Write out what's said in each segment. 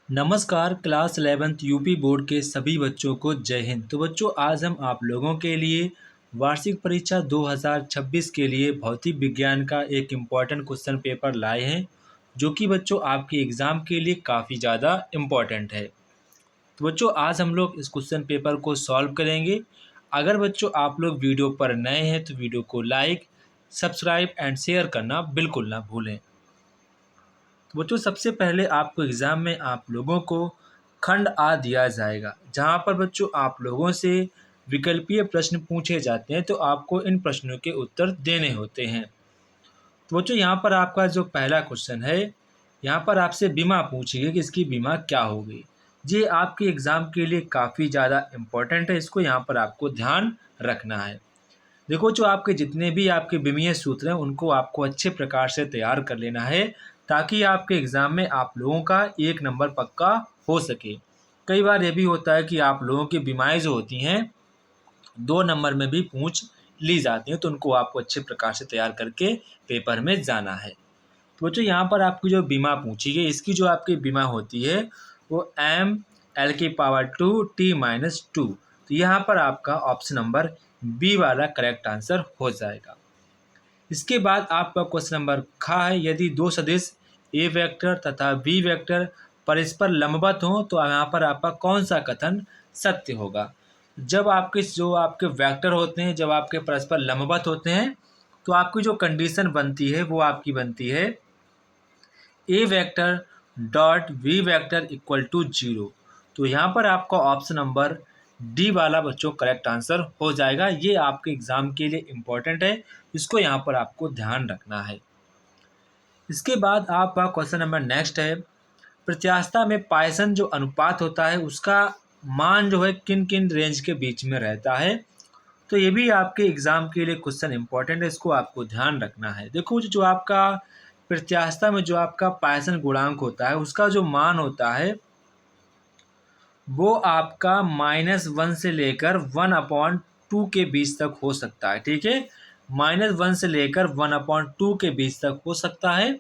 नमस्कार class 11th UP board के सभी बच्चों को जय हिंद। तो बच्चों आज हम आप लोगों के लिए वार्षिक परीक्षा 2026 के लिए भौतिक विज्ञान का एक इम्पॉर्टेंट क्वेश्चन पेपर लाए हैं जो कि बच्चों आपके एग्ज़ाम के लिए काफ़ी ज़्यादा इम्पॉर्टेंट है। तो बच्चों आज हम लोग इस क्वेश्चन पेपर को सॉल्व करेंगे। अगर बच्चों आप लोग वीडियो पर नए हैं तो वीडियो को लाइक, सब्सक्राइब एंड शेयर करना बिल्कुल ना भूलें। तो बच्चों सबसे पहले आपको एग्ज़ाम में आप लोगों को खंड आ दिया जाएगा, जहां पर बच्चों आप लोगों से विकल्पीय प्रश्न पूछे जाते हैं, तो आपको इन प्रश्नों के उत्तर देने होते हैं। तो बच्चों यहाँ पर आपका जो पहला क्वेश्चन है, यहाँ पर आपसे बीमा पूछी गई कि इसकी बीमा क्या होगी। ये आपके एग्ज़ाम के लिए काफ़ी ज़्यादा इम्पोर्टेंट है, इसको यहाँ पर आपको ध्यान रखना है। देखो जो आपके जितने भी आपके विमीय सूत्र हैं उनको आपको अच्छे प्रकार से तैयार कर लेना है, ताकि आपके एग्ज़ाम में आप लोगों का 1 नंबर पक्का हो सके। कई बार ये भी होता है कि आप लोगों की बीमाएँ जो होती हैं 2 नंबर में भी पूछ ली जाती हैं, तो उनको आपको अच्छे प्रकार से तैयार करके पेपर में जाना है। तो बच्चों यहाँ पर आपकी जो बीमा पूछी गई, इसकी जो आपकी बीमा होती है वो mL/2 तो यहाँ पर आपका ऑप्शन नंबर बी वाला करेक्ट आंसर हो जाएगा। इसके बाद आपका क्वेश्चन नंबर ख है, यदि दो सदिश ए वेक्टर तथा बी वेक्टर परस्पर लंबवत हों तो यहाँ पर आपका कौन सा कथन सत्य होगा। जब आपके जो आपके वेक्टर होते हैं, जब आपके परस्पर लंबवत होते हैं, तो आपकी जो कंडीशन बनती है वो आपकी बनती है A vector dot B vector equal to 0। तो यहाँ पर आपका ऑप्शन नंबर डी वाला बच्चों करेक्ट आंसर हो जाएगा। ये आपके एग्ज़ाम के लिए इम्पोर्टेंट है, इसको यहाँ पर आपको ध्यान रखना है। इसके बाद आपका क्वेश्चन नंबर नेक्स्ट है, प्रत्यास्थता में पाइसन जो अनुपात होता है उसका मान जो है किन किन रेंज के बीच में रहता है। तो ये भी आपके एग्ज़ाम के लिए क्वेश्चन इंपॉर्टेंट है, इसको आपको ध्यान रखना है। देखो जो आपका प्रत्यास्थता में जो आपका पाइसन गुणांक होता है उसका जो मान होता है वो आपका -1 से लेकर 1/2 के बीच तक हो सकता है। ठीक है, -1 से लेकर 1/2 के बीच तक हो सकता है।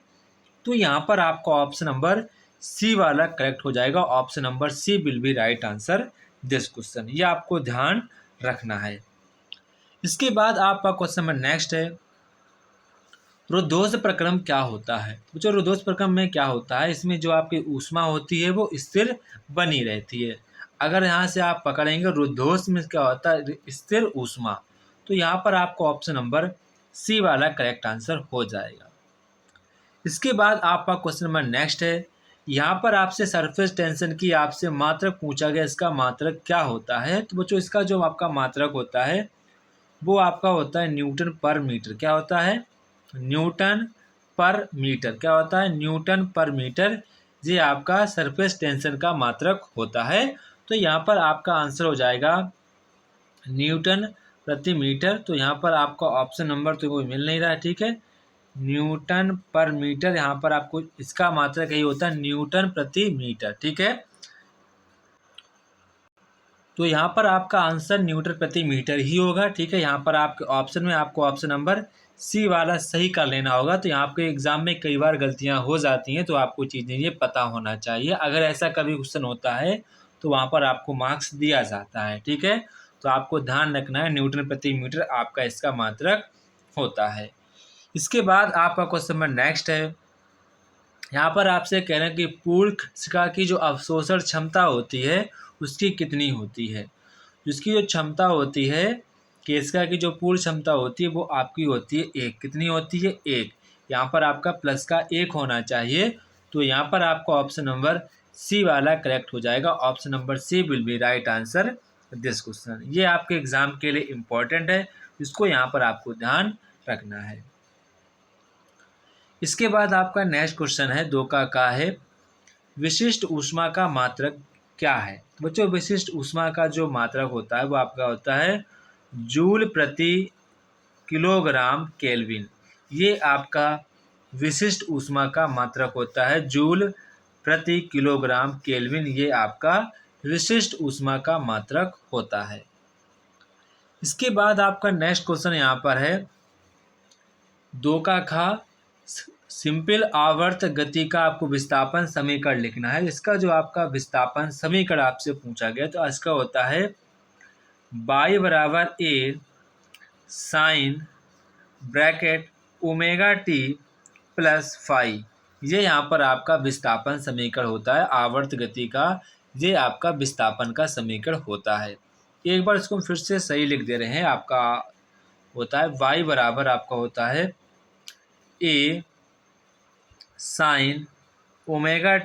तो यहाँ पर आपका ऑप्शन नंबर सी वाला करेक्ट हो जाएगा। Option number C will be right answer this question, ये आपको ध्यान रखना है। इसके बाद आपका क्वेश्चन नंबर नेक्स्ट है, रुद्धोष् प्रक्रम क्या होता है। तो जो रुद्धोष् प्रक्रम में क्या होता है, इसमें जो आपकी ऊष्मा होती है वो स्थिर बनी रहती है। अगर यहाँ से आप पकड़ेंगे रुद्धोष् में क्या होता है, स्थिर ऊष्मा, तो यहाँ पर आपको ऑप्शन नंबर सी वाला करेक्ट आंसर हो जाएगा। इसके बाद आपका क्वेश्चन नंबर नेक्स्ट है, यहाँ पर आपसे सरफेस टेंशन की आपसे मात्रक पूछा गया, इसका मात्रक क्या होता है। तो बच्चों इसका जो आपका मात्रक होता है वो आपका होता है न्यूटन पर मीटर। क्या होता है, न्यूटन पर मीटर। क्या होता है, न्यूटन पर मीटर। ये आपका सरफेस टेंशन का मात्रक होता है। तो यहाँ पर आपका आंसर हो जाएगा न्यूटन प्रति मीटर। तो यहाँ पर आपका ऑप्शन नंबर तो कोई मिल नहीं रहा है। ठीक है, न्यूटन पर मीटर, यहाँ पर आपको इसका मात्रक यही होता है न्यूटन प्रति मीटर। ठीक है, तो यहाँ पर आपका आंसर न्यूटन प्रति मीटर ही होगा। ठीक है, यहाँ पर आपके ऑप्शन में आपको ऑप्शन नंबर सी वाला सही कर लेना होगा। तो यहाँ पे एग्जाम में कई बार गलतियाँ हो जाती हैं, तो आपको चीज़ें ये पता होना चाहिए। अगर ऐसा कभी क्वेश्चन होता है तो वहाँ पर आपको मार्क्स दिया जाता है। ठीक है, तो आपको ध्यान रखना है न्यूटन प्रति मीटर आपका इसका मात्रक होता है। इसके बाद आपका क्वेश्चन नंबर नेक्स्ट है, यहाँ पर आपसे कह रहे हैं कि पूर्णिका की जो अवशोषण क्षमता होती है उसकी कितनी होती है। जिसकी जो क्षमता होती है केशिका की जो पूर्ण क्षमता होती है वो आपकी होती है 1। कितनी होती है, 1। यहाँ पर आपका प्लस का 1 होना चाहिए। तो यहाँ पर आपका ऑप्शन नंबर सी वाला करेक्ट हो जाएगा। Option number C will be right answer this question. ये आपके एग्जाम के लिए इम्पोर्टेंट है, इसको यहाँ पर आपको ध्यान रखना है। इसके बाद आपका नेक्स्ट क्वेश्चन है 2 का है, विशिष्ट ऊष्मा का मात्रक क्या है। बच्चों विशिष्ट ऊष्मा का जो मात्रक होता है वो आपका होता है जूल प्रति किलोग्राम केल्विन। ये आपका विशिष्ट ऊष्मा का मात्रक होता है जूल प्रति किलोग्राम केल्विन। ये आपका विशिष्ट ऊष्मा का मात्रक होता है। इसके बाद आपका नेक्स्ट क्वेश्चन यहाँ पर है 2 का सिंपल आवर्त गति का आपको विस्थापन समीकरण लिखना है। इसका जो आपका विस्थापन समीकरण आपसे पूछा गया तो इसका होता है y बराबर a sine bracket omega T plus phi. ये यहाँ पर आपका विस्थापन समीकरण होता है आवर्त गति का। ये आपका विस्थापन का समीकरण होता है। एक बार इसको हम फिर से सही लिख दे रहे हैं। आपका होता है y बराबर आपका होता है a sine omega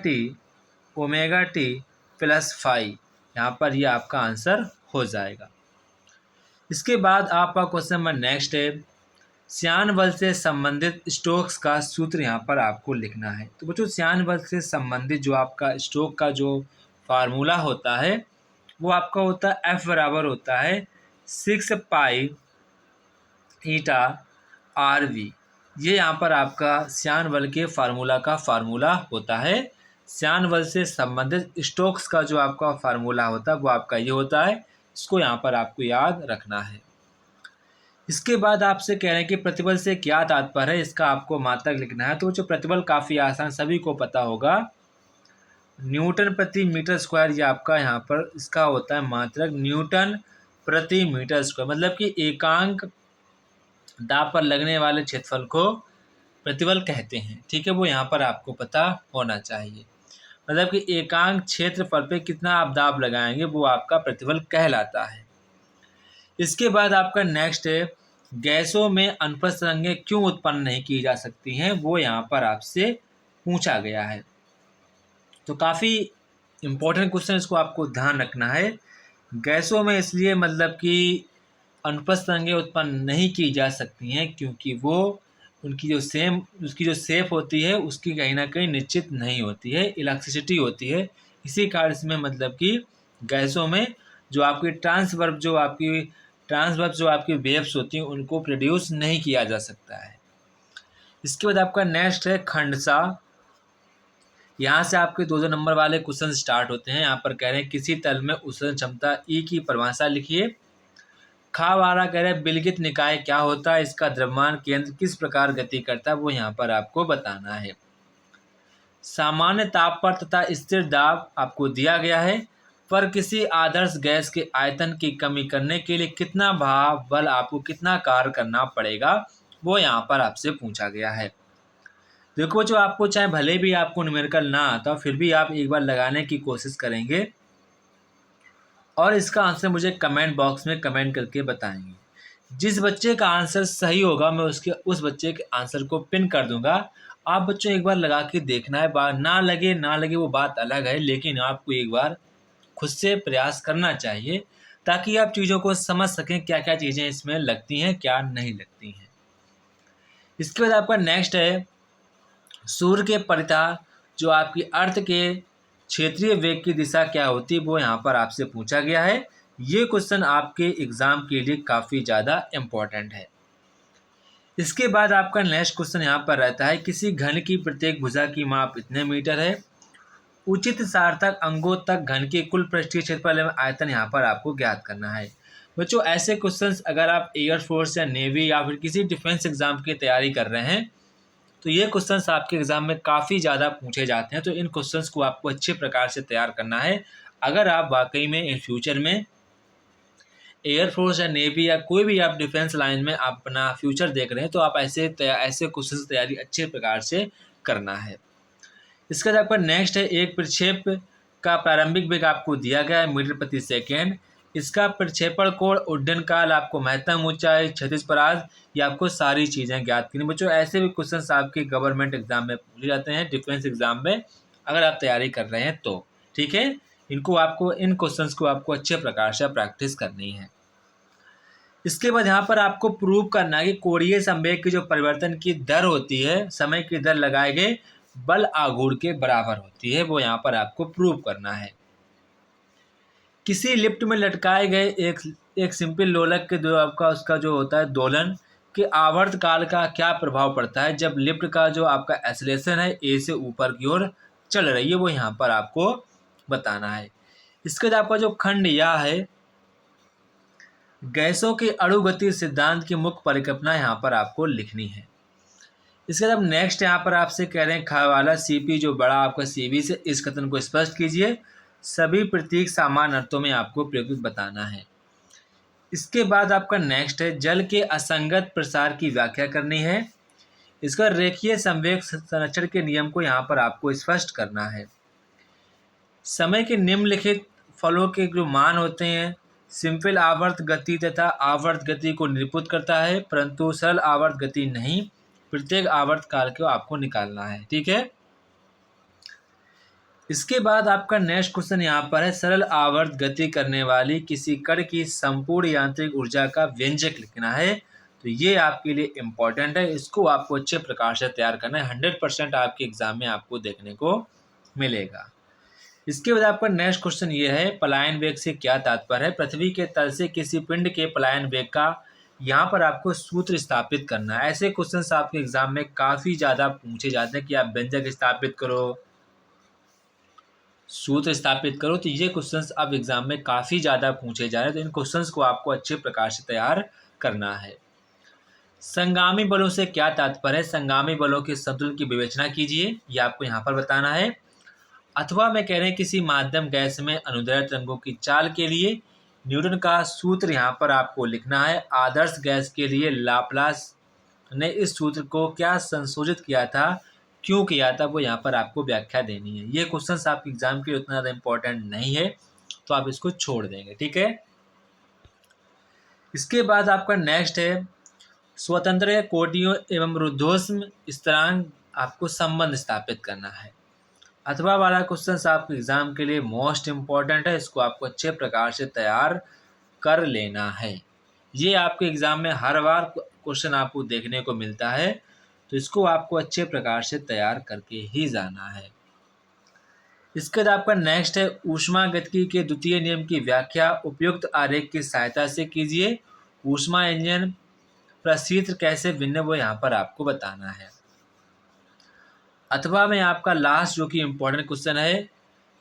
T plus phi. यहाँ पर ये आपका आंसर हो जाएगा। इसके बाद आपका क्वेश्चन नंबर नेक्स्ट है, श्यान बल से संबंधित स्टोक्स का सूत्र यहाँ पर आपको लिखना है। तो बच्चों श्यान बल से संबंधित जो आपका स्टोक का जो फार्मूला होता है वो आपका होता है F बराबर होता है 6 पाई ईटा RV। ये यहाँ पर आपका श्यान बल के फार्मूला का फार्मूला होता है। श्यान बल से संबंधित स्टोक्स का जो आपका फार्मूला होता है वो आपका ये होता है। इसको यहाँ पर आपको याद रखना है। इसके बाद आपसे कह रहे हैं कि प्रतिबल से क्या तात्पर्य है, इसका आपको मात्रक लिखना है। तो जो प्रतिबल काफ़ी आसान, सभी को पता होगा, न्यूटन प्रति मीटर स्क्वायर। ये आपका यहाँ पर इसका होता है मात्रक न्यूटन प्रति मीटर स्क्वायर। मतलब कि एकांक दाब पर लगने वाले क्षेत्रफल को प्रतिबल कहते हैं। ठीक है, वो यहाँ पर आपको पता होना चाहिए। मतलब कि एकांक क्षेत्रफल पे कितना आप दाब लगाएंगे वो आपका प्रतिबल कहलाता है। इसके बाद आपका नेक्स्ट है, गैसों में अनुप्रस्थ तरंगें क्यों उत्पन्न नहीं की जा सकती हैं, वो यहाँ पर आपसे पूछा गया है। तो काफ़ी इम्पोर्टेंट क्वेश्चन, इसको आपको ध्यान रखना है। गैसों में इसलिए मतलब कि अनुप्रस्थ तरंगें उत्पन्न नहीं की जा सकती हैं क्योंकि वो उसकी जो शेप होती है उसकी कहीं ना कहीं निश्चित नहीं होती है, इलास्टिसिटी होती है। इसी कारण से मतलब कि गैसों में जो आपकी ट्रांसवर्स जो आपकी वेव्स होती हैं उनको प्रोड्यूस नहीं किया जा सकता है। इसके बाद आपका नेक्स्ट है खंडसा। यहाँ से आपके 2 नंबर वाले क्वेश्चन स्टार्ट होते हैं। यहाँ पर कह रहे हैं किसी तल में उत्सर्जन क्षमता E की परिभाषा लिखिए। खा वाला कह रहे हैं विलगित निकाय क्या होता है, इसका द्रव्यमान केंद्र किस प्रकार गति करता है, वो यहाँ पर आपको बताना है। सामान्य ताप पर तथा स्थिर दाब आपको दिया गया है, पर किसी आदर्श गैस के आयतन की कमी करने के लिए कितना भाप बल आपको कितना कार्य करना पड़ेगा, वो यहाँ पर आपसे पूछा गया है। देखो जो आपको चाहे भले भी आपको न्यूमेरिकल ना आता फिर भी आप एक बार लगाने की कोशिश करेंगे और इसका आंसर मुझे कमेंट बॉक्स में कमेंट करके बताएंगे। जिस बच्चे का आंसर सही होगा मैं उस बच्चे के आंसर को पिन कर दूंगा। आप बच्चों एक बार लगा के देखना है, बात ना लगे वो बात अलग है, लेकिन आपको एक बार खुद से प्रयास करना चाहिए ताकि आप चीज़ों को समझ सकें क्या क्या चीज़ें इसमें लगती हैं क्या नहीं लगती हैं। इसके बाद आपका नेक्स्ट है, सूर्य के परितः जो आपकी अर्थ के क्षेत्रीय वेग की दिशा क्या होती है, वो यहाँ पर आपसे पूछा गया है। ये क्वेश्चन आपके एग्जाम के लिए काफ़ी ज़्यादा इम्पोर्टेंट है। इसके बाद आपका नेक्स्ट क्वेश्चन यहाँ पर रहता है, किसी घन की प्रत्येक भुजा की माप इतने मीटर है। उचित सार्थक अंगों तक घन के कुल पृष्ठीय क्षेत्रफल एवं आयतन यहाँ पर आपको ज्ञात करना है। बच्चों ऐसे क्वेश्चंस अगर आप एयरफोर्स या नेवी या फिर किसी डिफेंस एग्जाम की तैयारी कर रहे हैं तो ये क्वेश्चंस आपके एग्जाम में काफ़ी ज़्यादा पूछे जाते हैं। तो इन क्वेश्चंस को आपको अच्छे प्रकार से तैयार करना है। अगर आप वाकई में इन फ्यूचर में एयरफोर्स या नेवी या कोई भी आप डिफेंस लाइन में अपना फ्यूचर देख रहे हैं तो आप ऐसे क्वेश्चन तैयारी अच्छे प्रकार से करना है। इसके बाद आपका नेक्स्ट है, एक प्रक्षेप का प्रारंभिक वेग आपको दिया गया है मीटर प्रति सेकेंड। इसका प्रक्षेपण कोण, उड्डयन काल, आपको महत्तम ऊंचाई, क्षैतिज पराग, ये आपको सारी चीज़ें ज्ञात करनी। बच्चों ऐसे भी क्वेश्चंस आपके गवर्नमेंट एग्जाम में पूछे जाते हैं, डिफेंस एग्जाम में अगर आप तैयारी कर रहे हैं तो ठीक है। इन क्वेश्चंस को आपको अच्छे प्रकार से प्रैक्टिस करनी है। इसके बाद यहाँ पर आपको प्रूव करना है कि कोणीय संवेग की जो परिवर्तन की दर होती है, समय की दर लगाए गए बल आघूर्ण के बराबर होती है, वो यहाँ पर आपको प्रूव करना है। किसी लिफ्ट में लटकाए गए एक सिंपल लोलक के जो आपका उसका जो होता है दोलन के आवर्त काल का क्या प्रभाव पड़ता है जब लिफ्ट का जो आपका एक्सेलरेशन है ए से ऊपर की ओर चल रही है, वो यहाँ पर आपको बताना है। इसके बाद आपका जो खंड या है, गैसों के अणुगति सिद्धांत की मुख्य परिकल्पना यहाँ पर आपको लिखनी है। इसके बाद नेक्स्ट यहाँ पर आपसे कह रहे हैं ख वाला CP जो बड़ा आपका CV से इस कथन को स्पष्ट कीजिए। सभी प्रतीक समान अर्थों में आपको प्रयुक्त बताना है। इसके बाद आपका नेक्स्ट है जल के असंगत प्रसार की व्याख्या करनी है। इसका रेखीय संवेग संरक्षण के नियम को यहाँ पर आपको स्पष्ट करना है। समय के निम्नलिखित फलों के जो मान होते हैं, सिंपल आवर्त गति तथा आवर्त गति को निरूपित करता है, परंतु सरल आवर्त गति नहीं। प्रत्येक आवर्त काल को आपको निकालना है। ठीक है। इसके बाद आपका नेक्स्ट क्वेश्चन यहाँ पर है सरल आवर्त गति करने वाली किसी कण की संपूर्ण यांत्रिक ऊर्जा का व्यंजक लिखना है। तो ये आपके लिए इम्पोर्टेंट है, इसको आपको अच्छे प्रकार से तैयार करना है। 100% आपके एग्जाम में आपको देखने को मिलेगा। इसके बाद आपका नेक्स्ट क्वेश्चन ये है पलायन वेग से क्या तात्पर्य है। पृथ्वी के तल से किसी पिंड के पलायन वेग का यहाँ पर आपको सूत्र स्थापित करना है। ऐसे क्वेश्चंस आपके एग्जाम में काफ़ी ज़्यादा पूछे जाते हैं कि आप व्यंजक स्थापित करो, सूत्र स्थापित करो। तो ये क्वेश्चंस अब एग्जाम में काफ़ी ज़्यादा पूछे जा रहे हैं, तो इन क्वेश्चंस को आपको अच्छे प्रकार से तैयार करना है। संगामी बलों से क्या तात्पर्य है। संगामी बलों के संतुलन की विवेचना कीजिए, ये आपको यहाँ पर बताना है। अथवा मैं कह रहे हैं किसी माध्यम गैस में अनुदैर्ध्य तरंगों की चाल के लिए न्यूटन का सूत्र यहाँ पर आपको लिखना है। आदर्श गैस के लिए लाप्लास ने इस सूत्र को क्या संशोधित किया था, क्यों किया था, वो यहाँ पर आपको व्याख्या देनी है। ये क्वेश्चंस आपके एग्जाम के लिए उतना ज़्यादा इंपॉर्टेंट नहीं है, तो आप इसको छोड़ देंगे। ठीक है। इसके बाद आपका नेक्स्ट है स्वतंत्र कोटियों एवं रुद्धोष्म स्थिरांक आपको संबंध स्थापित करना है। अथवा वाला क्वेश्चन आपके एग्जाम के लिए मोस्ट इम्पॉर्टेंट है, इसको आपको अच्छे प्रकार से तैयार कर लेना है। ये आपके एग्जाम में हर बार क्वेश्चन आपको देखने को मिलता है, तो इसको आपको अच्छे प्रकार से तैयार करके ही जाना है। इसके बाद आपका नेक्स्ट है ऊष्मागतिकी के द्वितीय नियम की व्याख्या उपयुक्त आरेख की सहायता से कीजिए। ऊष्मा इंजन प्रशीत्र कैसे भिन्न, वो यहाँ पर आपको बताना है। अथवा में आपका लास्ट जो कि इम्पोर्टेंट क्वेश्चन है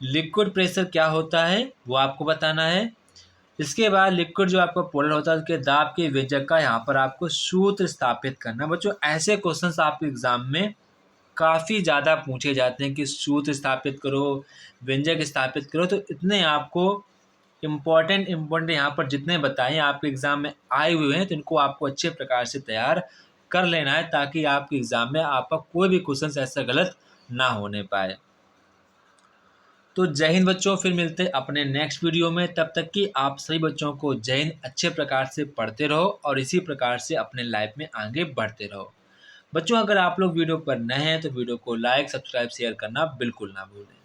लिक्विड प्रेशर क्या होता है, वो आपको बताना है। इसके बाद लिक्विड जो आपका पोलर होता है उसके दाब के व्यंजक का यहाँ पर आपको सूत्र स्थापित करना। बच्चों ऐसे क्वेश्चंस आपके एग्जाम में काफ़ी ज़्यादा पूछे जाते हैं कि सूत्र स्थापित करो, व्यंजक स्थापित करो। तो इतने आपको इम्पोर्टेंट यहाँ पर जितने बताए आपके एग्जाम में आए हुए हैं, तो इनको आपको अच्छे प्रकार से तैयार कर लेना है, ताकि आपके एग्जाम में आपका कोई भी क्वेश्चन ऐसा गलत ना होने पाए। तो जय हिंद बच्चों, फिर मिलते हैं अपने नेक्स्ट वीडियो में। तब तक कि आप सभी बच्चों को जय हिंद, अच्छे प्रकार से पढ़ते रहो और इसी प्रकार से अपने लाइफ में आगे बढ़ते रहो। बच्चों अगर आप लोग वीडियो पर नए हैं तो वीडियो को लाइक, सब्सक्राइब, शेयर करना बिल्कुल ना भूलें।